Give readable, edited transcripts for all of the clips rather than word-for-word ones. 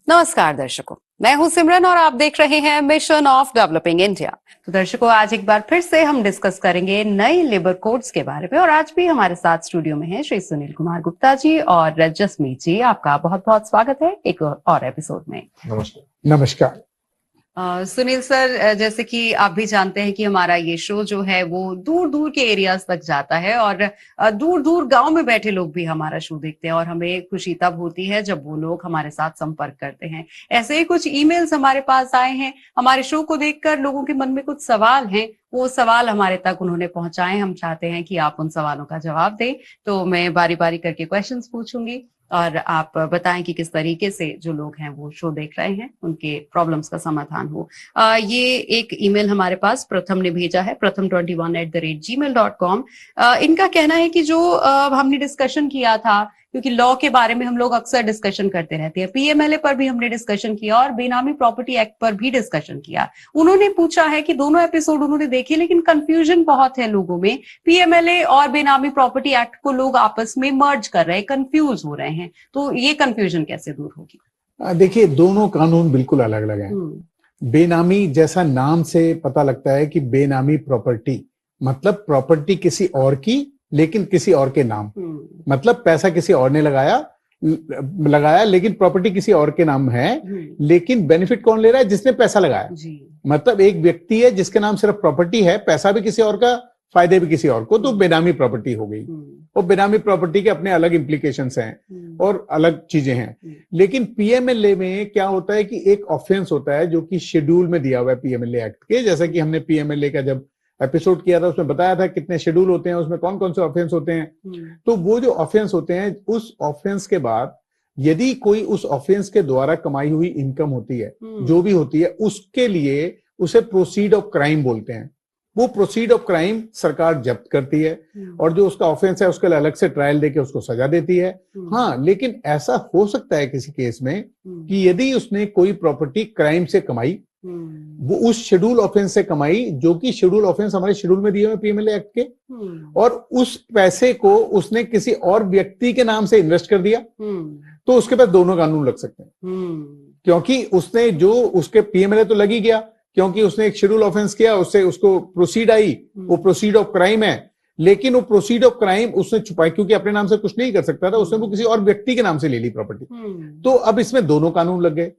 नमस्कार दर्शकों, मैं हूं सिमरन और आप देख रहे हैं मिशन ऑफ डेवलपिंग इंडिया। तो दर्शकों, आज एक बार फिर से हम डिस्कस करेंगे नए लेबर कोड्स के बारे में और आज भी हमारे साथ स्टूडियो में हैं श्री सुनील कुमार गुप्ता जी और जसमीत जी। आपका बहुत बहुत स्वागत है एक और एपिसोड में। नमस्कार। नमस्कार। सुनील सर, जैसे कि आप भी जानते हैं कि हमारा ये शो जो है वो दूर दूर के एरियाज तक जाता है और दूर दूर गांव में बैठे लोग भी हमारा शो देखते हैं और हमें खुशी तब होती है जब वो लोग हमारे साथ संपर्क करते हैं। ऐसे ही कुछ ईमेल्स हमारे पास आए हैं, हमारे शो को देखकर लोगों के मन में कुछ सवाल हैं, वो सवाल हमारे तक उन्होंने पहुंचाए। हम चाहते हैं कि आप उन सवालों का जवाब दें, तो मैं बारी बारी करके क्वेश्चंस पूछूंगी और आप बताएं कि किस तरीके से जो लोग हैं वो शो देख रहे हैं उनके प्रॉब्लम्स का समाधान हो। ये एक ईमेल हमारे पास प्रथम ने भेजा है, pratham21@gmail.com। इनका कहना है कि जो हमने डिस्कशन किया था, क्योंकि लॉ के बारे में हम लोग अक्सर डिस्कशन करते रहते हैं, पीएमएलए पर भी हमने डिस्कशन किया और बेनामी प्रॉपर्टी एक्ट पर भी डिस्कशन किया। उन्होंने पूछा है कि दोनों एपिसोड उन्होंने देखे लेकिन कंफ्यूजन बहुत है लोगों में। पीएमएलए और बेनामी प्रॉपर्टी एक्ट को लोग आपस में मर्ज कर रहे हैं, कंफ्यूज हो रहे हैं, तो ये कंफ्यूजन कैसे दूर होगी? देखिए, दोनों कानून बिल्कुल अलग अलग हैं। बेनामी जैसा नाम से पता लगता है कि बेनामी प्रॉपर्टी मतलब प्रॉपर्टी किसी और की लेकिन किसी और के नाम, मतलब पैसा किसी और ने लगाया लेकिन प्रॉपर्टी किसी और के नाम है, लेकिन बेनिफिट कौन ले रहा है? जिसने पैसा लगाया। मतलब एक व्यक्ति है जिसके नाम सिर्फ प्रॉपर्टी है, पैसा भी किसी और का, फायदे भी किसी और को, तो बेनामी प्रॉपर्टी हो गई। और बेनामी प्रॉपर्टी के अपने अलग इंप्लीकेशंस हैं और अलग चीजें हैं। लेकिन पीएमएलए में क्या होता है कि एक ऑफेंस होता है जो कि शेड्यूल में दिया हुआ है पीएमएलए एक्ट के। जैसा कि हमने पीएमएलए का जब एपिसोड किया था उसमें बताया था कितने शेड्यूल होते हैं, उसमें कौन कौन से ऑफेंस होते हैं। तो वो जो ऑफेंस होते हैं, उस ऑफेंस के बाद यदि कोई उस ऑफेंस के द्वारा कमाई हुई इनकम होती है, जो भी होती है, उसके लिए उसे प्रोसीड ऑफ क्राइम बोलते हैं। वो प्रोसीड ऑफ क्राइम सरकार जब्त करती है और जो उसका ऑफेंस है उसके लिए अलग से ट्रायल देके उसको सजा देती है। हाँ, लेकिन ऐसा हो सकता है किसी केस में कि यदि उसने कोई प्रॉपर्टी क्राइम से कमाई, वो उस शेड्यूल ऑफेंस से कमाई, जो कि शेड्यूल ऑफेंस हमारे शेड्यूल में दिए हुए पीएमएलए एक्ट के, और उस पैसे को उसने किसी और व्यक्ति के नाम से इन्वेस्ट कर दिया, तो उसके पास दोनों कानून लग सकते हैं। क्योंकि उसने जो उसके पीएमएलए तो लग ही गया, क्योंकि उसने एक शेड्यूल ऑफेंस किया, उससे उसको प्रोसीड आई, वो प्रोसीड ऑफ क्राइम है, लेकिन वो प्रोसीड ऑफ क्राइम उसने छुपाई, क्योंकि अपने नाम से कुछ नहीं कर सकता था, उसने वो किसी और व्यक्ति के नाम से ले ली प्रॉपर्टी। तो अब इसमें दोनों कानून लग गए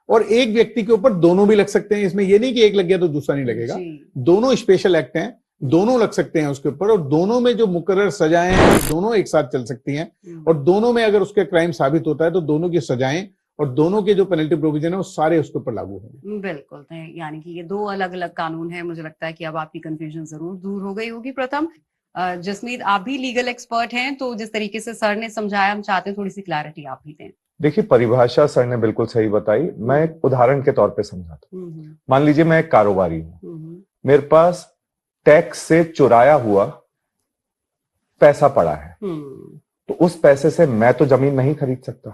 और एक व्यक्ति के ऊपर दोनों भी लग सकते हैं। इसमें ये नहीं कि एक लग गया तो दूसरा नहीं लगेगा, दोनों स्पेशल एक्ट हैं, दोनों लग सकते हैं उसके ऊपर, और दोनों में जो मुकर्रर सजाएं हैं दोनों एक साथ चल सकती हैं, और दोनों में अगर उसके क्राइम साबित होता है तो दोनों की सजाएं और दोनों के जो पेनल्टी प्रोविजन है वो सारे उसके ऊपर लागू होंगे। बिल्कुल, यानी कि ये दो अलग अलग कानून है। मुझे लगता है कि अब आपकी कंफ्यूजन जरूर दूर हो गई होगी। प्रथम, जसमीत, आप भी लीगल एक्सपर्ट हैं, तो जिस तरीके से सर ने समझाया, हम चाहते हैं थोड़ी सी क्लैरिटी आप भी दें। देखिए, परिभाषा सर ने बिल्कुल सही बताई। मैं एक उदाहरण के तौर पे समझाता हूँ। मान लीजिए मैं एक कारोबारी हूँ, मेरे पास टैक्स से चुराया हुआ पैसा पड़ा है, तो उस पैसे से मैं तो जमीन नहीं खरीद सकता,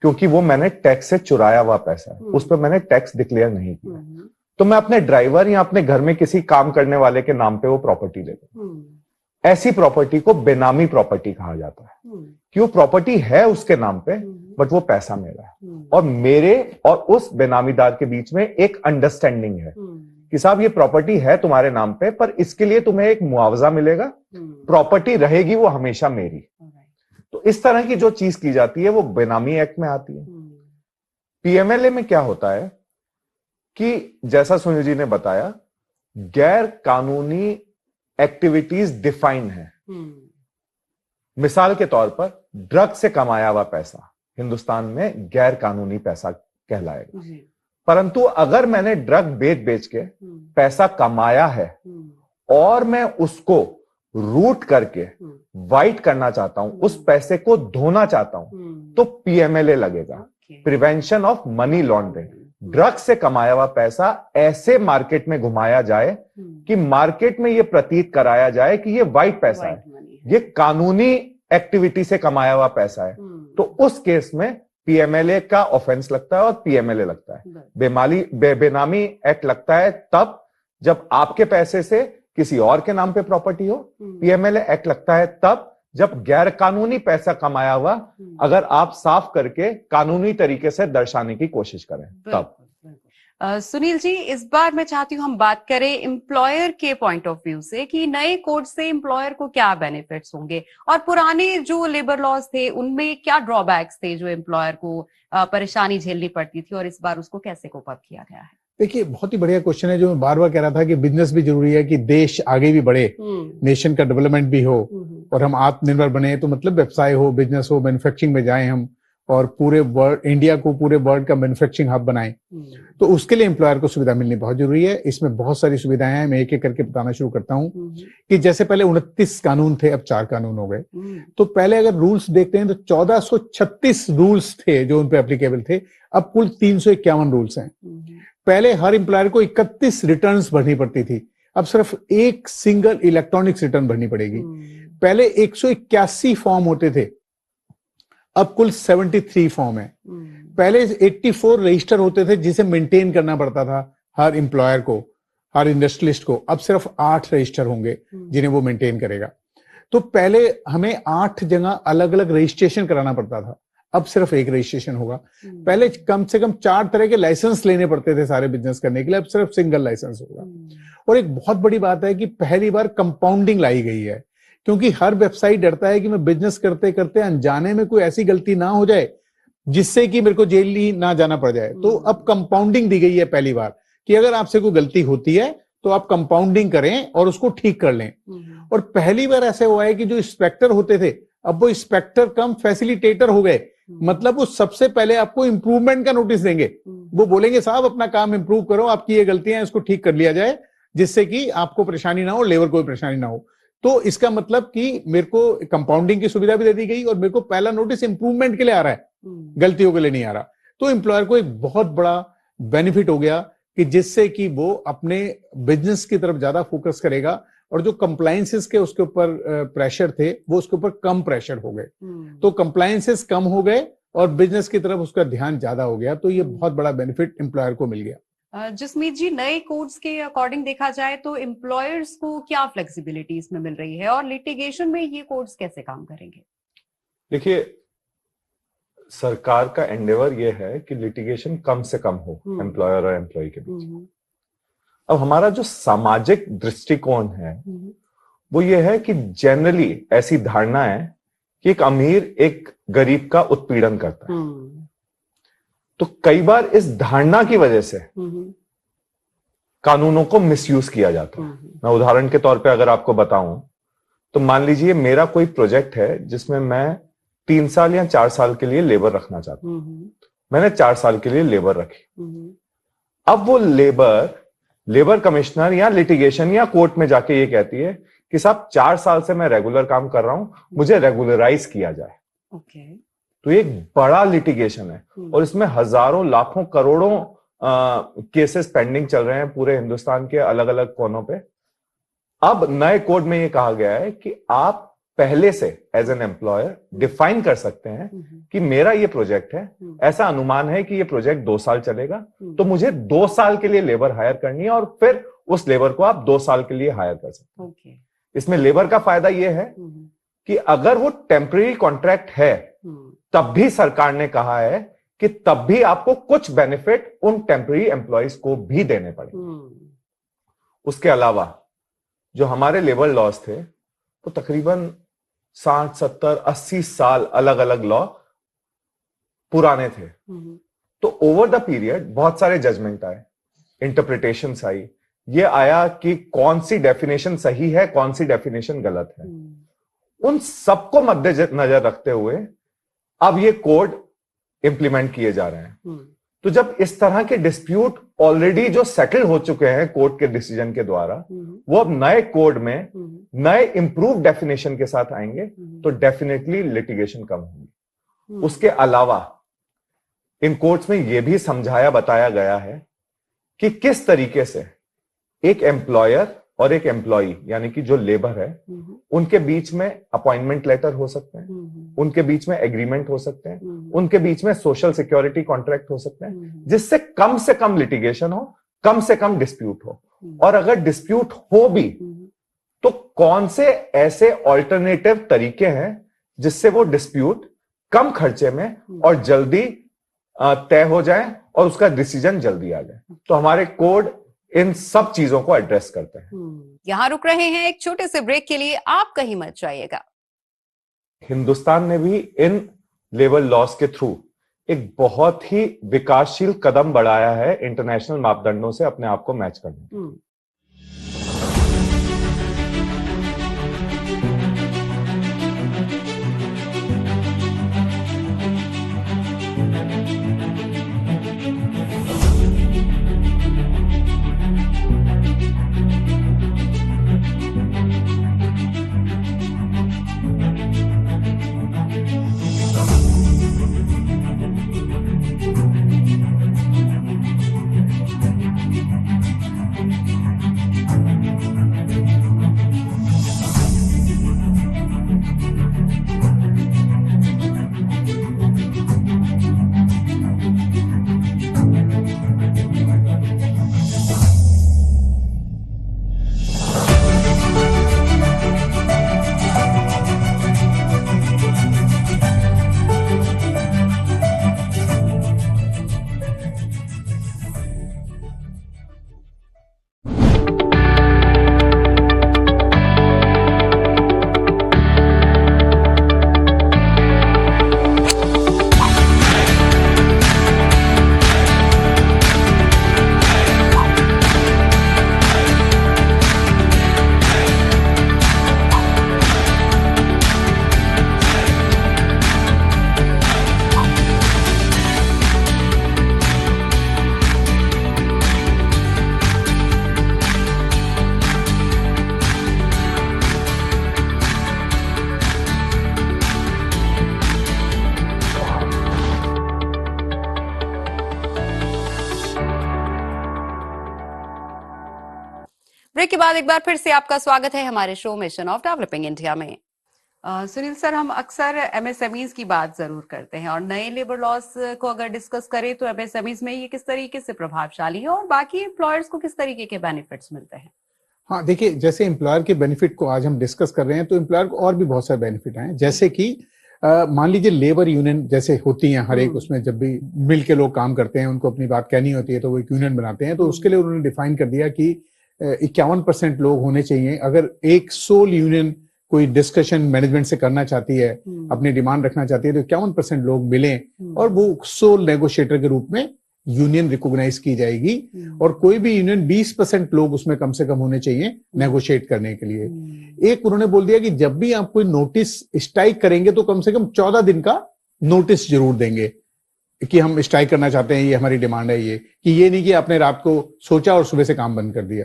क्योंकि वो मैंने टैक्स से चुराया हुआ पैसा है, उस पर मैंने टैक्स डिक्लेयर नहीं किया। तो मैं अपने ड्राइवर या अपने घर में किसी काम करने वाले के नाम पे वो प्रॉपर्टी ले लूं। ऐसी प्रॉपर्टी को बेनामी प्रॉपर्टी कहा जाता है कि वो प्रॉपर्टी है उसके नाम पे, बट वो पैसा मेरा है, और मेरे और उस बेनामीदार के बीच में एक अंडरस्टैंडिंग है कि साहब ये प्रॉपर्टी है तुम्हारे नाम पे, पर इसके लिए तुम्हें एक मुआवजा मिलेगा, प्रॉपर्टी रहेगी वो हमेशा मेरी। तो इस तरह की जो चीज की जाती है वो बेनामी एक्ट में आती है। पीएमएलए में क्या होता है कि जैसा सुनील जी ने बताया, गैर कानूनी एक्टिविटीज डिफाइन है। मिसाल के तौर पर ड्रग से कमाया हुआ पैसा हिंदुस्तान में गैर कानूनी पैसा कहलाएगा, परंतु अगर मैंने ड्रग बेच के पैसा कमाया है और मैं उसको रूट करके वाइट करना चाहता हूं, उस पैसे को धोना चाहता हूं, तो पीएमएलए लगेगा, prevention of money laundering. Drug से कमाया हुआ पैसा ऐसे मार्केट में घुमाया जाए कि मार्केट में यह प्रतीत कराया जाए कि यह वाइट पैसा है, ये कानूनी एक्टिविटी से कमाया हुआ पैसा है, तो उस केस में पीएमएलए का ऑफेंस लगता है और पीएमएलए लगता है। बेनामी एक्ट लगता है तब जब आपके पैसे से किसी और के नाम पे प्रॉपर्टी हो, पीएमएलए एक्ट लगता है तब जब गैर कानूनी पैसा कमाया हुआ अगर आप साफ करके कानूनी तरीके से दर्शाने की कोशिश करें तब। सुनील जी, इस बार मैं चाहती हूँ हम बात करें एम्प्लॉयर के पॉइंट ऑफ व्यू से कि नए कोड से एम्प्लॉयर को क्या बेनिफिट्स होंगे और पुराने जो लेबर लॉज थे उनमें क्या ड्रॉबैक्स थे जो एम्प्लॉयर को परेशानी झेलनी पड़ती थी और इस बार उसको कैसे कोप अप किया गया है। देखिए, बहुत ही बढ़िया क्वेश्चन है जो मैं बार बार कह रहा था कि बिजनेस भी जरूरी है कि देश आगे भी बढ़े, नेशन का डेवलपमेंट भी हो और हम आत्मनिर्भर बने। तो मतलब व्यवसाय हो, बिजनेस हो, मैन्युफैक्चरिंग में जाएं हम और पूरे वर्ल्ड, इंडिया को पूरे वर्ल्ड का मैन्युफैक्चरिंग हब बनाएं। तो उसके लिए एम्प्लॉयर को सुविधा मिलनी बहुत जरूरी है। इसमें बहुत सारी सुविधाएं हैं, मैं एक एक करके बताना शुरू करता हूं कि जैसे पहले 29 कानून थे, अब 4 कानून हो गए। तो पहले अगर रूल्स देखते हैं तो 1436 रूल्स थे जो उन पे एप्लीकेबल थे, अब कुल 351 रूल्स हैं। पहले हर एम्प्लॉयर को 31 रिटर्न्स भरनी पड़ती थी, अब सिर्फ एक सिंगल इलेक्ट्रॉनिक्स रिटर्न भरनी पड़ेगी। पहले 181 फॉर्म होते थे, अब कुल 73 फॉर्म है। पहले 84 रजिस्टर होते थे जिसे मेंटेन करना पड़ता था हर एम्प्लॉयर को, हर इंडस्ट्रियलिस्ट को, अब सिर्फ 8 रजिस्टर होंगे जिन्हें वो मेंटेन करेगा। तो पहले हमें 8 जगह अलग अलग रजिस्ट्रेशन कराना पड़ता था, अब सिर्फ एक रजिस्ट्रेशन होगा। पहले कम से कम 4 तरह के लाइसेंस लेने पड़ते थे सारे बिजनेस करने के लिए, अब सिर्फ सिंगल लाइसेंस होगा। और एक बहुत बड़ी बात है कि पहली बार कंपाउंडिंग लाई गई है, क्योंकि हर वेबसाइट डरता है कि मैं बिजनेस करते करते अनजाने में कोई ऐसी गलती ना हो जाए जिससे कि मेरे को जेल ही ना जाना पड़ जाए। तो अब कंपाउंडिंग दी गई है पहली बार कि अगर आपसे कोई गलती होती है तो आप कंपाउंडिंग करें और उसको ठीक कर लें। और पहली बार ऐसे हुआ है कि जो इंस्पेक्टर होते थे अब वो इंस्पेक्टर कम फैसिलिटेटर हो गए। मतलब वो सबसे पहले आपको इंप्रूवमेंट का नोटिस देंगे, वो बोलेंगे साहब अपना काम इंप्रूव करो, आपकी ये गलतियां हैं इसको ठीक कर लिया जाए जिससे कि आपको परेशानी ना हो, लेबर को भी परेशानी ना हो। तो इसका मतलब कि मेरे को कंपाउंडिंग की सुविधा भी दे दी गई और मेरे को पहला नोटिस इंप्रूवमेंट के लिए आ रहा है, गलतियों के लिए नहीं आ रहा। तो एम्प्लॉयर को एक बहुत बड़ा बेनिफिट हो गया कि जिससे कि वो अपने बिजनेस की तरफ ज्यादा फोकस करेगा और जो कंप्लायंसेस के उसके ऊपर प्रेशर थे वो उसके ऊपर कम प्रेशर हो गए। तो कंप्लायंसेस कम हो गए और बिजनेस की तरफ उसका ध्यान ज्यादा हो गया। तो ये बहुत बड़ा बेनिफिट एम्प्लॉयर को मिल गया। जसमीत जी, नए कोड्स के अकॉर्डिंग देखा जाए तो एम्प्लॉयर्स को क्या फ्लेक्सिबिलिटी इसमें मिल रही है और लिटिगेशन में ये कोड्स कैसे काम करेंगे? देखिए, सरकार का एंडेवर ये है कि लिटिगेशन कम से कम हो एम्प्लॉयर और एम्प्लॉय के बीच। अब हमारा जो सामाजिक दृष्टिकोण है वो ये है कि जनरली ऐसी धारणा है कि एक अमीर एक गरीब का उत्पीड़न करता है। तो कई बार इस धारणा की वजह से कानूनों को मिसयूज किया जाता है। मैं उदाहरण के तौर पे अगर आपको बताऊं तो मान लीजिए मेरा कोई प्रोजेक्ट है जिसमें मैं 3 साल या 4 साल के लिए लेबर रखना चाहता हूं। मैंने 4 साल के लिए लेबर रखी। अब वो लेबर कमिश्नर या लिटिगेशन या कोर्ट में जाके ये कहती है कि साहब 4 साल से मैं रेगुलर काम कर रहा हूं, मुझे रेगुलराइज किया जाए। तो ये एक बड़ा लिटिगेशन है और इसमें हजारों लाखों करोड़ों केसेस पेंडिंग चल रहे हैं पूरे हिंदुस्तान के अलग अलग कोनों पे। अब नए कोड में ये कहा गया है कि आप पहले से एज एन एम्प्लॉयर डिफाइन कर सकते हैं कि मेरा ये प्रोजेक्ट है, ऐसा अनुमान है कि ये प्रोजेक्ट 2 साल चलेगा, तो मुझे 2 साल के लिए लेबर हायर करनी है और फिर उस लेबर को आप 2 साल के लिए हायर कर सकते हैं। इसमें लेबर का फायदा ये है कि अगर वो टेम्परेरी कॉन्ट्रैक्ट है तब भी सरकार ने कहा है कि तब भी आपको कुछ बेनिफिट उन टेम्परेरी एम्प्लॉयज को भी देने पड़े। उसके अलावा जो हमारे लेबर लॉज थे वो तकरीबन 60, 70, 80 साल अलग अलग लॉ पुराने थे। तो ओवर द पीरियड बहुत सारे जजमेंट आए, इंटरप्रिटेशंस आई, ये आया कि कौन सी डेफिनेशन सही है, कौन सी डेफिनेशन गलत है। उन सबको मद्देनजर रखते हुए अब ये कोड इंप्लीमेंट किए जा रहे हैं। तो जब इस तरह के डिस्प्यूट ऑलरेडी जो सेटल हो चुके हैं कोर्ट के डिसीजन के द्वारा, वो अब नए कोड में नए इंप्रूव डेफिनेशन के साथ आएंगे तो डेफिनेटली लिटिगेशन कम होगी। उसके अलावा इन कोर्ट्स में यह भी समझाया बताया गया है कि किस तरीके से एक एम्प्लॉयर और एक एम्प्लॉई यानी कि जो लेबर है उनके बीच में अपॉइंटमेंट लेटर हो सकते हैं, उनके बीच में एग्रीमेंट हो सकते हैं, उनके बीच में सोशल सिक्योरिटी कॉन्ट्रैक्ट हो सकते हैं, जिससे कम से कम लिटिगेशन हो, कम से कम डिस्प्यूट हो। और अगर डिस्प्यूट हो भी तो कौन से ऐसे ऑल्टरनेटिव तरीके हैं जिससे वो डिस्प्यूट कम खर्चे में और जल्दी तय हो जाए और उसका डिसीजन जल्दी आ जाए। तो हमारे कोड इन सब चीजों को एड्रेस करते हैं। यहां रुक रहे हैं एक छोटे से ब्रेक के लिए, आप कहीं मत जाइएगा। हिंदुस्तान ने भी इन लेबर लॉस के थ्रू एक बहुत ही विकासशील कदम बढ़ाया है इंटरनेशनल मापदंडों से अपने आप को मैच करने। ब्रेक के बाद एक बार फिर से आपका स्वागत है हमारे show mission of developing India में। सुनील सर, हम अक्सर एमएसएमईज की बात जरूर करते हैं और नए लेबर लॉस को अगर डिस्कस करें तो एमएसएमईज में ये किस तरीके से प्रभावशाली है और बाकी एम्प्लॉयर्स को किस तरीके के बेनिफिट्स मिलते हैं? हाँ देखिए, जैसे एम्प्लॉयर के बेनिफिट को आज हम डिस्कस कर रहे हैं तो एम्प्लॉयर को और भी बहुत सारे बेनिफिट हैं। जैसे कि मान लीजिए लेबर यूनियन जैसे होती है हर एक, उसमें जब भी मिल के लोग काम करते हैं, उनको अपनी बात कहनी होती है तो वो एक यूनियन बनाते हैं। तो उसके लिए उन्होंने डिफाइन कर दिया कि 51% लोग होने चाहिए। अगर एक सोल यूनियन कोई डिस्कशन मैनेजमेंट से करना चाहती है, अपनी डिमांड रखना चाहती है, तो 51% लोग मिलें और वो सोल नेगोशिएटर के रूप में यूनियन रिकॉग्नाइज की जाएगी। और कोई भी यूनियन 20% लोग उसमें कम से कम होने चाहिए नेगोशिएट करने के लिए। एक उन्होंने बोल दिया कि जब भी आप कोई नोटिस स्ट्राइक करेंगे तो कम से कम 14 दिन का नोटिस जरूर देंगे कि हम स्ट्राइक करना चाहते हैं, ये हमारी डिमांड है। ये कि ये नहीं कि आपने रात को सोचा और सुबह से काम बंद कर दिया।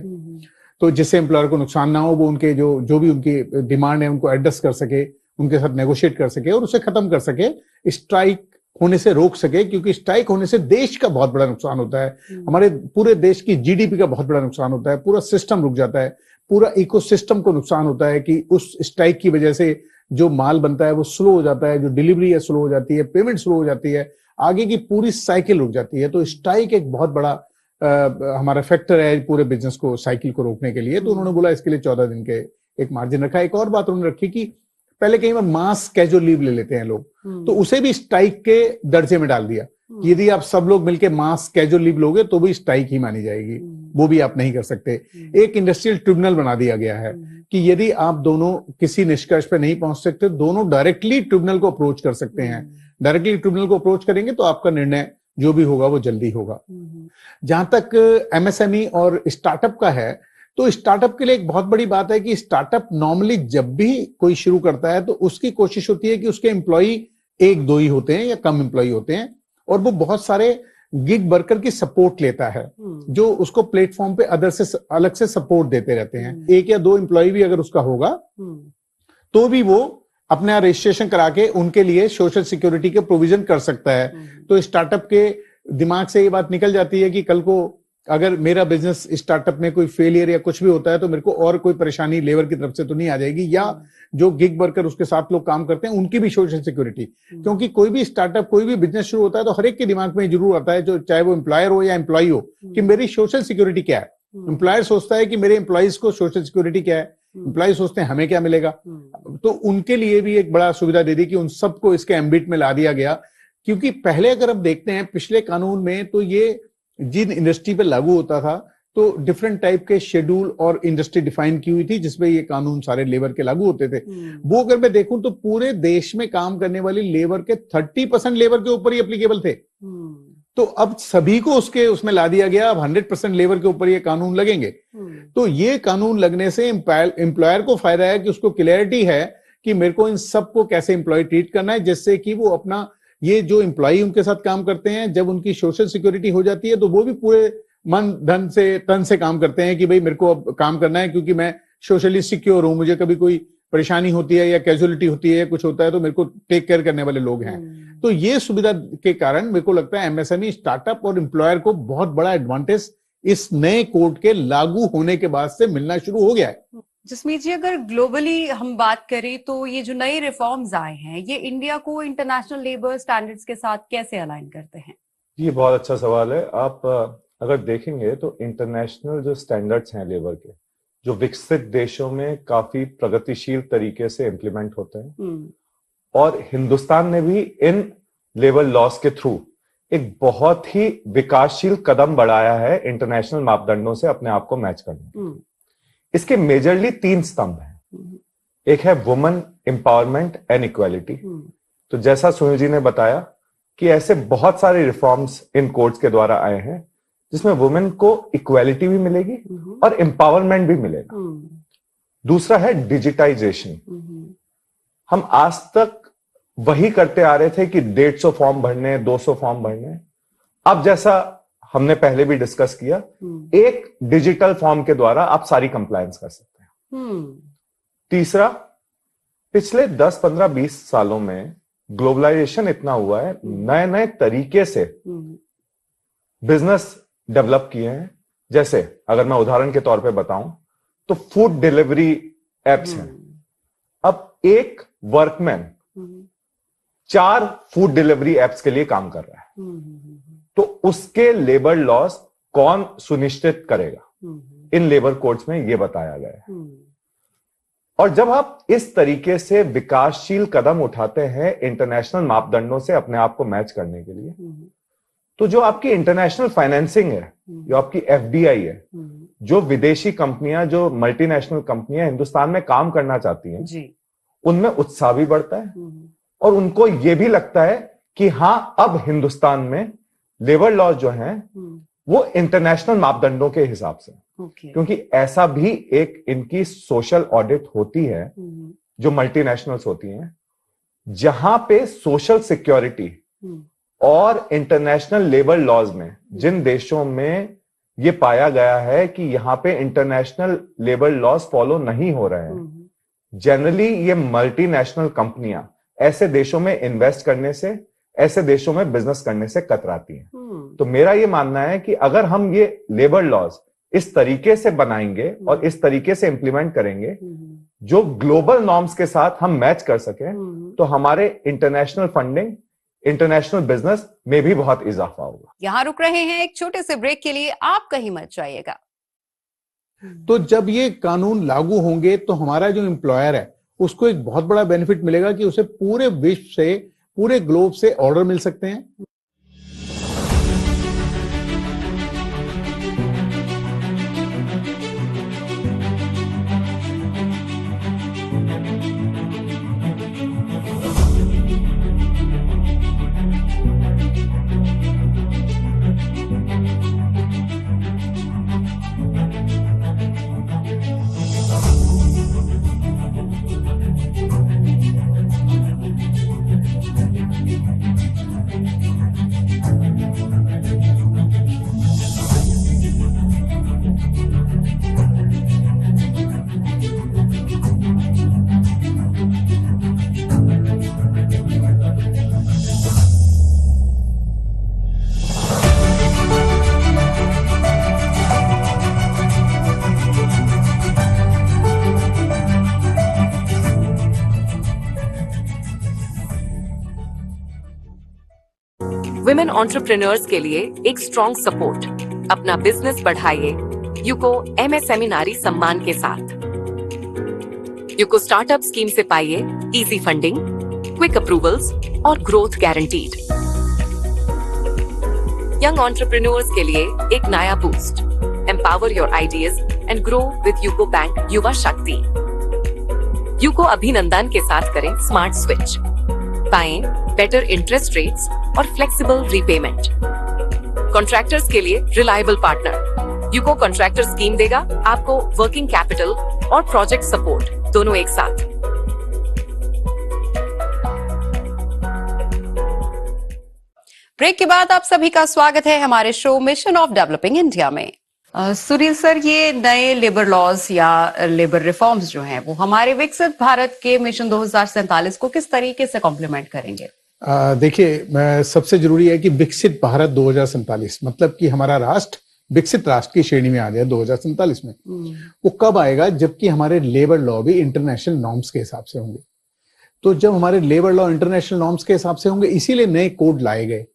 तो जिससे एम्प्लॉयर को नुकसान ना हो, वो उनके जो भी उनकी डिमांड है उनको एड्रेस कर सके, उनके साथ नेगोशिएट कर सके और उसे खत्म कर सके, स्ट्राइक होने से रोक सके। क्योंकि स्ट्राइक होने से देश का बहुत बड़ा नुकसान होता है, हमारे पूरे देश की जीडीपी का बहुत बड़ा नुकसान होता है, पूरा सिस्टम रुक जाता है, पूरा इकोसिस्टम को नुकसान होता है कि उस स्ट्राइक की वजह से जो माल बनता है वो स्लो हो जाता है, जो डिलीवरी है स्लो हो जाती है, पेमेंट स्लो हो जाती है, आगे की पूरी साइकिल रुक जाती है। तो स्ट्राइक एक बहुत बड़ा हमारा फैक्टर है पूरे बिजनेस को, साइकिल को रोकने के लिए। तो उन्होंने बोला इसके लिए 14 दिन के एक मार्जिन रखा। एक और बात उन्होंने रखी कि पहले कहीं मास कैजुअल लीव ले लेते हैं लोग, तो उसे भी स्ट्राइक के दर्जे में डाल दिया कि यदि आप सब लोग मिलकर मास कैजुअल लीव लोगे तो भी स्ट्राइक ही मानी जाएगी, वो भी आप नहीं कर सकते। एक इंडस्ट्रियल ट्रिब्यूनल बना दिया गया है कि यदि आप दोनों किसी निष्कर्ष पे नहीं पहुंच सकते, दोनों डायरेक्टली ट्रिब्यूनल को अप्रोच कर सकते हैं। डायरेक्टली ट्रिब्यूनल को अप्रोच करेंगे तो आपका निर्णय जो भी होगा वो जल्दी होगा। जहां तक एमएसएमई और स्टार्टअप का है, तो स्टार्टअप के लिए एक बहुत बड़ी बात है कि स्टार्टअप नॉर्मली जब भी कोई शुरू करता है तो उसकी कोशिश होती है कि उसके एम्प्लॉई 1-2 ही होते हैं या कम एम्प्लॉई होते हैं, और वो बहुत सारे गिग वर्कर की सपोर्ट लेता है जो उसको प्लेटफॉर्म पे अलग से सपोर्ट देते रहते हैं। 1 या 2 एम्प्लॉई भी अगर उसका होगा तो भी वो अपना रजिस्ट्रेशन करा के उनके लिए सोशल सिक्योरिटी के प्रोविजन कर सकता है। तो स्टार्टअप के दिमाग से ये बात निकल जाती है कि कल को अगर मेरा बिजनेस स्टार्टअप में कोई फेलियर या कुछ भी होता है तो मेरे को और कोई परेशानी लेबर की तरफ से तो नहीं आ जाएगी, या जो गिग वर्कर उसके साथ लोग काम करते हैं उनकी भी सोशल सिक्योरिटी। क्योंकि कोई भी स्टार्टअप, कोई भी बिजनेस शुरू होता है तो हर एक के दिमाग में जरूर आता है, जो चाहे वो एम्प्लॉयर हो या एम्प्लॉई हो, कि मेरी सोशल सिक्योरिटी क्या है। एम्प्लॉयर सोचता है कि मेरे एम्प्लॉइज को सोशल सिक्योरिटी क्या है, एम्प्लॉय सोचते हैं हमें क्या मिलेगा, तो उनके लिए भी एक बड़ा सुविधा दे दी कि उन सबको इसके एम्बिट में ला दिया गया। क्योंकि पहले अगर हम देखते हैं पिछले कानून में, तो ये जिन इंडस्ट्री पे लागू होता था तो डिफरेंट टाइप के शेड्यूल और इंडस्ट्री डिफाइन की हुई थी जिसमें ये कानून सारे लेबर के लागू होते थे। वो अगर मैं देखूं तो पूरे देश में काम करने वाली लेबर के 30% लेबर के ऊपर ही एप्लीकेबल थे। तो अब सभी को उसमें ला दिया गया, अब 100% लेबर के ऊपर ये कानून लगेंगे। तो ये कानून लगने से एम्प्लॉयर को फायदा है कि उसको क्लैरिटी है कि मेरे को इन सबको कैसे एम्प्लॉय ट्रीट करना है, जिससे कि वो अपना ये जो एम्प्लॉय उनके साथ काम करते हैं, जब उनकी सोशल सिक्योरिटी हो जाती है तो वो भी पूरे मन धन से तन से काम करते हैं कि भाई मेरे को अब काम करना है क्योंकि मैं सोशली सिक्योर हूं, मुझे कभी कोई परेशानी होती है या कैजुअलिटी होती है या कुछ होता है तो मेरे को टेक केयर करने वाले लोग हैं। तो ये सुविधा के कारण मेरे को लगता है एमएसएमई, स्टार्टअप और एम्प्लॉयर को बहुत बड़ा एडवांटेज इस नए कोड के लागू होने के बाद से मिलना शुरू हो गया है। जसमीत जी, अगर ग्लोबली हम बात करें तो ये जो नए रिफॉर्म्स आए हैं ये इंडिया को इंटरनेशनल लेबर स्टैंडर्ड्स के साथ कैसे अलाइन करते हैं? ये बहुत अच्छा सवाल है। आप अगर देखेंगे तो इंटरनेशनल जो स्टैंडर्ड्स हैं लेबर के, जो विकसित देशों में काफी प्रगतिशील तरीके से इंप्लीमेंट होते हैं, और हिंदुस्तान ने भी इन लेबर लॉस के थ्रू एक बहुत ही विकासशील कदम बढ़ाया है इंटरनेशनल मापदंडों से अपने आप को मैच करने। इसके मेजरली 3 स्तंभ हैं। एक है वुमेन एम्पावरमेंट एंड इक्वालिटी। तो जैसा सुनील जी ने बताया कि ऐसे बहुत सारे रिफॉर्म्स इन कोड्स के द्वारा आए हैं जिसमें वुमेन को इक्वालिटी भी मिलेगी और एम्पावरमेंट भी मिलेगा। दूसरा है डिजिटाइजेशन। हम आज तक वही करते आ रहे थे कि 150 फॉर्म भरने, 200 फॉर्म भरने। अब जैसा हमने पहले भी डिस्कस किया, एक डिजिटल फॉर्म के द्वारा आप सारी कंप्लायंस कर सकते हैं। तीसरा, पिछले 10, 15, 20 सालों में ग्लोबलाइजेशन इतना हुआ है, नए नए तरीके से बिजनेस डेवलप किए हैं। जैसे अगर मैं उदाहरण के तौर पे बताऊं तो फूड डिलीवरी एप्स हैं। अब एक वर्कमैन 4 फूड डिलीवरी एप्स के लिए काम कर रहा है, तो उसके लेबर लॉस कौन सुनिश्चित करेगा? इन लेबर कोड्स में यह बताया गया है। और जब आप इस तरीके से विकासशील कदम उठाते हैं इंटरनेशनल मापदंडों से अपने आप को मैच करने के लिए, तो जो आपकी इंटरनेशनल फाइनेंसिंग है, जो आपकी एफडीआई है, जो विदेशी कंपनियां, जो मल्टीनेशनल कंपनियां हिंदुस्तान में काम करना चाहती हैं, उनमें उत्साह भी बढ़ता है और उनको यह भी लगता है कि हां, अब हिंदुस्तान में लेबर लॉज जो हैं वो इंटरनेशनल मापदंडों के हिसाब से, क्योंकि ऐसा भी एक इनकी सोशल ऑडिट होती है जो मल्टीनेशनल्स होती हैं, जहां पे सोशल सिक्योरिटी और इंटरनेशनल लेबर लॉज में जिन देशों में ये पाया गया है कि यहां पे इंटरनेशनल लेबर लॉज फॉलो नहीं हो रहे हैं, जनरली ये मल्टीनेशनल कंपनियां ऐसे देशों में इन्वेस्ट करने से, ऐसे देशों में बिजनेस करने से कतराती हैं। तो मेरा ये मानना है कि अगर हम ये लेबर लॉज इस तरीके से बनाएंगे और इस तरीके से इंप्लीमेंट करेंगे जो ग्लोबल नॉर्म्स के साथ हम मैच कर सकें, तो हमारे इंटरनेशनल फंडिंग, इंटरनेशनल बिजनेस में भी बहुत इजाफा होगा। यहां रुक रहे हैं एक छोटे से ब्रेक के लिए, आप कहीं मत जाइएगा। तो जब ये कानून लागू होंगे तो हमारा जो एम्प्लॉयर है उसको एक बहुत बड़ा बेनिफिट मिलेगा कि उसे पूरे विश्व से, पूरे ग्लोब से ऑर्डर मिल सकते हैं। विमेन एंटरप्रेन्योर्स के लिए एक स्ट्रॉन्ग सपोर्ट, अपना बिजनेस बढ़ाइए यूको एमएसएमई नारी सम्मान के साथ। यूको स्टार्टअप स्कीम से पाइए इजी फंडिंग, क्विक अप्रूवल्स और ग्रोथ गारंटीड। यंग एंटरप्रेन्योर्स के लिए एक नया boost. Empower your ideas and grow with UCO bank युवा शक्ति। यूको अभिनंदन के साथ करें स्मार्ट स्विच, पाएं बेटर इंटरेस्ट रेट्स और फ्लेक्सिबल रीपेमेंट। कॉन्ट्रैक्टर्स के लिए reliable partner. UCO contractor scheme देगा आपको वर्किंग कैपिटल और प्रोजेक्ट सपोर्ट दोनों एक साथ। ब्रेक के बाद आप सभी का स्वागत है हमारे show mission of developing India में। सुनील सर, ये नए लेबर लॉज या लेबर रिफॉर्म्स जो हैं वो हमारे विकसित भारत के मिशन 2047 को किस तरीके से कॉम्प्लीमेंट करेंगे? देखिए, सबसे जरूरी है कि विकसित भारत 2047 मतलब कि हमारा राष्ट्र विकसित राष्ट्र की श्रेणी में आ जाए 2047 में। वो कब आएगा? जबकि हमारे लेबर लॉ भी इंटरनेशनल नॉर्म्स के हिसाब से होंगे। तो जब हमारे लेबर लॉ इंटरनेशनल नॉर्म्स के हिसाब से होंगे, इसीलिए नए कोड लाए गए।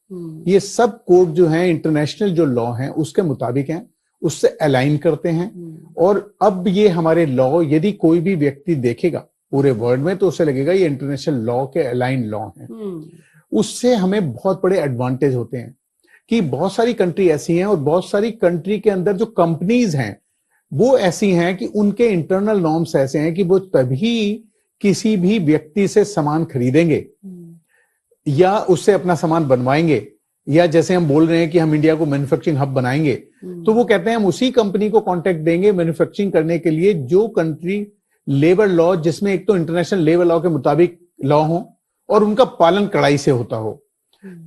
ये सब कोड जो हैं इंटरनेशनल जो लॉ हैं उसके मुताबिक हैं, उससे अलाइन करते हैं। और अब ये हमारे लॉ यदि कोई भी व्यक्ति देखेगा पूरे वर्ल्ड में तो उसे लगेगा ये इंटरनेशनल लॉ के अलाइन लॉ हैं। उससे हमें बहुत बड़े एडवांटेज होते हैं कि बहुत सारी कंट्री ऐसी हैं और बहुत सारी कंट्री के अंदर जो कंपनीज हैं वो ऐसी हैं कि उनके इंटरनल नॉर्म्स ऐसे हैं कि वो तभी किसी भी व्यक्ति से सामान खरीदेंगे या उससे अपना सामान बनवाएंगे, या जैसे हम बोल रहे हैं कि हम इंडिया को मैन्युफैक्चरिंग हब बनाएंगे, तो वो कहते हैं हम उसी कंपनी को कांटेक्ट देंगे मैन्युफैक्चरिंग करने के लिए जो कंट्री लेबर लॉ, जिसमें एक तो इंटरनेशनल लेबर लॉ के मुताबिक लॉ हो और उनका पालन कड़ाई से होता हो।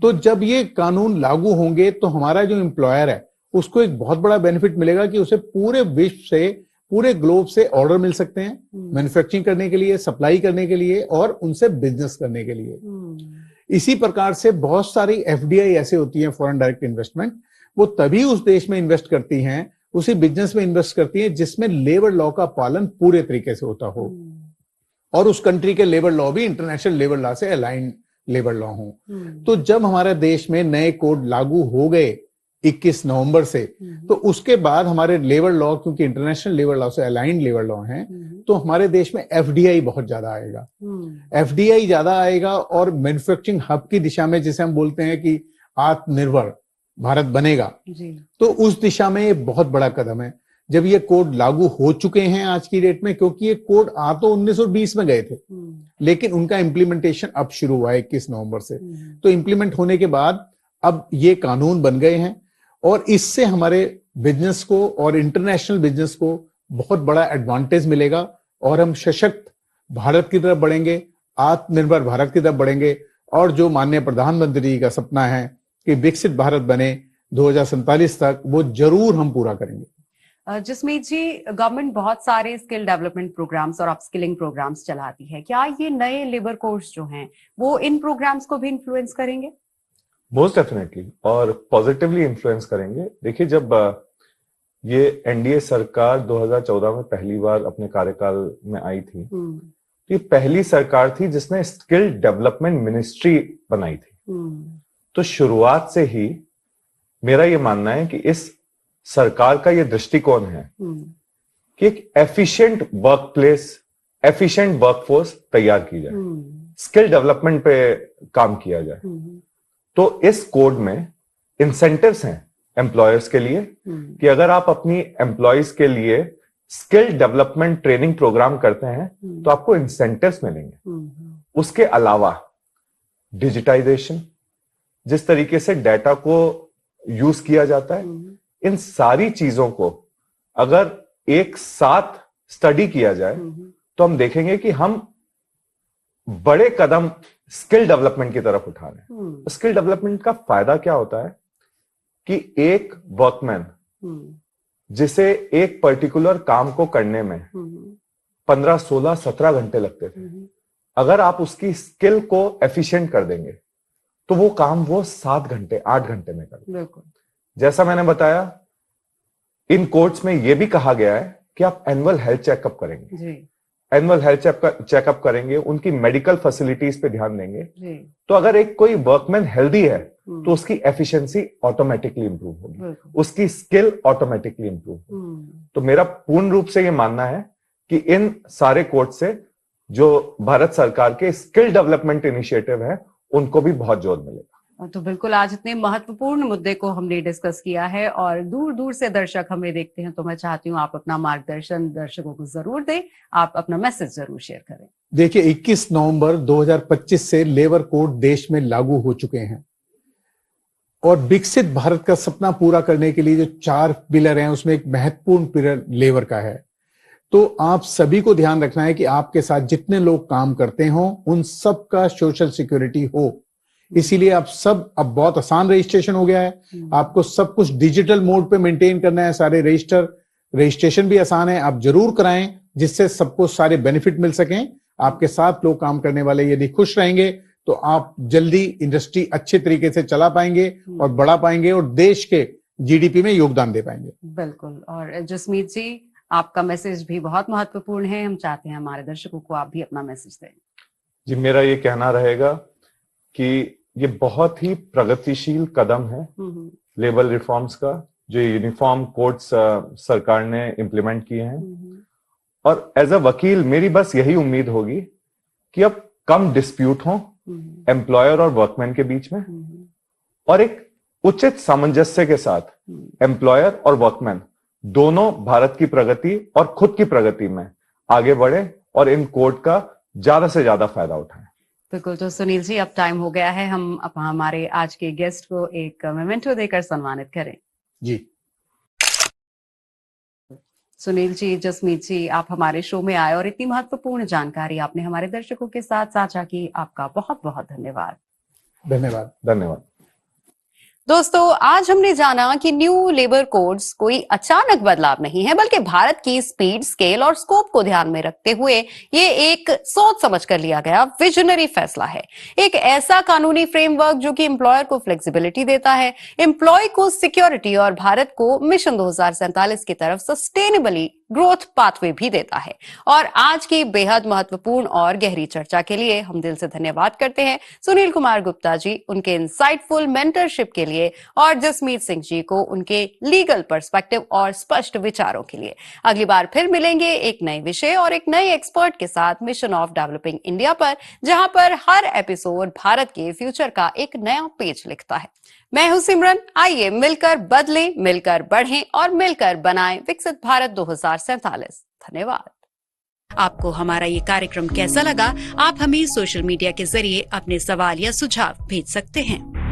तो जब ये कानून लागू होंगे तो हमारा जो एम्प्लॉयर है उसको एक बहुत बड़ा बेनिफिट मिलेगा कि उसे पूरे विश्व से, पूरे ग्लोब से ऑर्डर मिल सकते हैं मैन्युफैक्चरिंग करने के लिए, सप्लाई करने के लिए और उनसे बिजनेस करने के लिए। इसी प्रकार से बहुत सारी एफडीआई ऐसे होती हैं, फॉरेन डायरेक्ट इन्वेस्टमेंट, वो तभी उस देश में इन्वेस्ट करती हैं, उसी बिजनेस में इन्वेस्ट करती हैं जिसमें लेबर लॉ का पालन पूरे तरीके से होता हो और उस कंट्री के लेबर लॉ भी इंटरनेशनल लेबर लॉ से अलाइन लेबर लॉ हो। तो जब हमारे देश में नए कोड लागू हो गए 21 नवंबर से, तो उसके बाद हमारे लेबर लॉ, क्योंकि इंटरनेशनल लेबर लॉ से अलाइंड लेबर लॉ हैं, तो हमारे देश में एफडीआई बहुत ज्यादा आएगा। एफडीआई ज्यादा आएगा और मैन्युफैक्चरिंग हब की दिशा में, जिसे हम बोलते हैं कि आत्मनिर्भर भारत बनेगा, तो उस दिशा में ये बहुत बड़ा कदम है। जब ये कोड लागू हो चुके हैं आज की डेट में, क्योंकि ये कोड आ तो 1920 में गए थे लेकिन उनका इम्प्लीमेंटेशन अब शुरू हुआ है 21 नवंबर से। तो इम्प्लीमेंट होने के बाद अब ये कानून बन गए हैं और इससे हमारे बिजनेस को और इंटरनेशनल बिजनेस को बहुत बड़ा एडवांटेज मिलेगा और हम सशक्त भारत की तरफ बढ़ेंगे, आत्मनिर्भर भारत की तरफ बढ़ेंगे। और जो माननीय प्रधानमंत्री जी का सपना है कि विकसित भारत बने 2047 तक, वो जरूर हम पूरा करेंगे। जसमीत जी, गवर्नमेंट बहुत सारे स्किल डेवलपमेंट प्रोग्राम्स और अपस्किलिंग प्रोग्राम्स चलाती है। क्या ये नए लेबर कोर्स जो हैं वो इन प्रोग्राम्स को भी इन्फ्लुएंस करेंगे? मोस्ट डेफिनेटली, और पॉजिटिवली इन्फ्लुएंस करेंगे। देखिए, जब ये एनडीए सरकार 2014 में पहली बार अपने कार्यकाल में आई थी, तो ये पहली सरकार थी जिसने स्किल डेवलपमेंट मिनिस्ट्री बनाई थी। तो शुरुआत से ही मेरा ये मानना है कि इस सरकार का ये दृष्टिकोण है कि एक efficient work place, efficient workforce तैयार की जाए, स्किल डेवलपमेंट पे काम किया जाए। तो इस कोड में इंसेंटिव्स हैं एम्प्लॉयर्स के लिए कि अगर आप अपनी एम्प्लॉयज के लिए स्किल डेवलपमेंट ट्रेनिंग प्रोग्राम करते हैं तो आपको इंसेंटिव्स मिलेंगे। उसके अलावा डिजिटाइजेशन, जिस तरीके से डेटा को यूज किया जाता है, इन सारी चीजों को अगर एक साथ स्टडी किया जाए तो हम देखेंगे कि हम बड़े कदम स्किल डेवलपमेंट की तरफ उठा रहे हैं। स्किल डेवलपमेंट का फायदा क्या होता है कि एक वर्कमैन जिसे एक पर्टिकुलर काम को करने में 15, 16, 17 घंटे लगते थे, अगर आप उसकी स्किल को एफिशिएंट कर देंगे तो वो काम वो 7 घंटे, 8 घंटे में कर। जैसा मैंने बताया, इन कोर्ट्स में यह भी कहा गया है कि आप एनुअल हेल्थ चेकअप करेंगे, एनुअल हेल्थ चेकअप करेंगे, उनकी मेडिकल फैसिलिटीज पे ध्यान देंगे। तो अगर एक कोई वर्कमैन हेल्दी है तो उसकी एफिशिएंसी ऑटोमेटिकली इंप्रूव होगी, उसकी स्किल ऑटोमेटिकली इंप्रूव होगी। तो मेरा पूर्ण रूप से ये मानना है कि इन सारे कोड से जो भारत सरकार के स्किल डेवलपमेंट इनिशिएटिव है उनको भी बहुत जोर मिलेगा। तो बिल्कुल आज इतने महत्वपूर्ण मुद्दे को हमने डिस्कस किया है और दूर दूर से दर्शक हमें देखते हैं, तो मैं चाहती हूँ आप अपना मार्गदर्शन दर्शकों को जरूर दें, आप अपना मैसेज जरूर शेयर करें। देखिए 21 नवंबर 2025 से लेबर कोड देश में लागू हो चुके हैं और विकसित भारत का सपना पूरा करने के लिए जो 4 पिलर हैं उसमें एक महत्वपूर्ण पिलर लेबर का है। तो आप सभी को ध्यान रखना है कि आपके साथ जितने लोग काम करते हों उन सब का सोशल सिक्योरिटी हो। इसीलिए आप सब, अब बहुत आसान रजिस्ट्रेशन हो गया है, आपको सब कुछ डिजिटल मोड पे मेंटेन करना है। सारे रजिस्ट्रेशन भी आसान है, आप जरूर कराएं जिससे सबको सारे बेनिफिट मिल सकें। आपके साथ लोग काम करने वाले यदि खुश रहेंगे तो आप जल्दी इंडस्ट्री अच्छे तरीके से चला पाएंगे और बढ़ा पाएंगे और देश के जीडीपी में योगदान दे पाएंगे। बिल्कुल। और जसमीत जी, आपका मैसेज भी बहुत महत्वपूर्ण है, हम चाहते हैं हमारे दर्शकों को आप भी अपना मैसेज दें। जी, मेरा ये कहना रहेगा कि ये बहुत ही प्रगतिशील कदम है लेबर रिफॉर्म्स का, जो यूनिफॉर्म कोड्स सरकार ने इम्प्लीमेंट किए हैं। और एज अ वकील मेरी बस यही उम्मीद होगी कि अब कम डिस्प्यूट हो एम्प्लॉयर और वर्कमैन के बीच में और एक उचित सामंजस्य के साथ एम्प्लॉयर और वर्कमैन दोनों भारत की प्रगति और खुद की प्रगति में आगे बढ़े और इन कोड का ज्यादा से ज्यादा फायदा उठाएं। बिल्कुल। तो सुनील जी, अब टाइम हो गया है, हम हमारे आज के गेस्ट को एक मेमेंटो देकर सम्मानित करें। जी सुनील जी, जसमीत जी, आप हमारे शो में आए और इतनी महत्वपूर्ण जानकारी आपने हमारे दर्शकों के साथ साझा की, आपका बहुत बहुत धन्यवाद। धन्यवाद। धन्यवाद। दोस्तों, आज हमने जाना कि न्यू लेबर कोड्स कोई अचानक बदलाव नहीं है, बल्कि भारत की स्पीड, स्केल और स्कोप को ध्यान में रखते हुए ये एक सोच समझ कर लिया गया विजनरी फैसला है। एक ऐसा कानूनी फ्रेमवर्क जो कि एम्प्लॉयर को फ्लेक्सिबिलिटी देता है, एम्प्लॉय को सिक्योरिटी और भारत को मिशन 2047 की तरफ सस्टेनेबली ग्रोथ पाथवे भी देता है। और आज की बेहद महत्वपूर्ण और गहरी चर्चा के लिए हम दिल से धन्यवाद करते हैं सुनील कुमार गुप्ता जी, उनके इंसाइटफुल मेंटरशिप के लिए, और जसमीत सिंह जी को उनके लीगल पर्सपेक्टिव और स्पष्ट विचारों के लिए। अगली बार फिर मिलेंगे एक नए विषय और एक नए एक्सपर्ट के साथ मिशन ऑफ डेवलपिंग इंडिया पर, जहां पर हर एपिसोड भारत के फ्यूचर का एक नया पेज लिखता है। मैं हूं सिमरन, आइए मिलकर बदलें, मिलकर बढ़ें और मिलकर बनाएं विकसित भारत 2047। धन्यवाद। आपको हमारा ये कार्यक्रम कैसा लगा? आप हमें सोशल मीडिया के जरिए अपने सवाल या सुझाव भेज सकते हैं।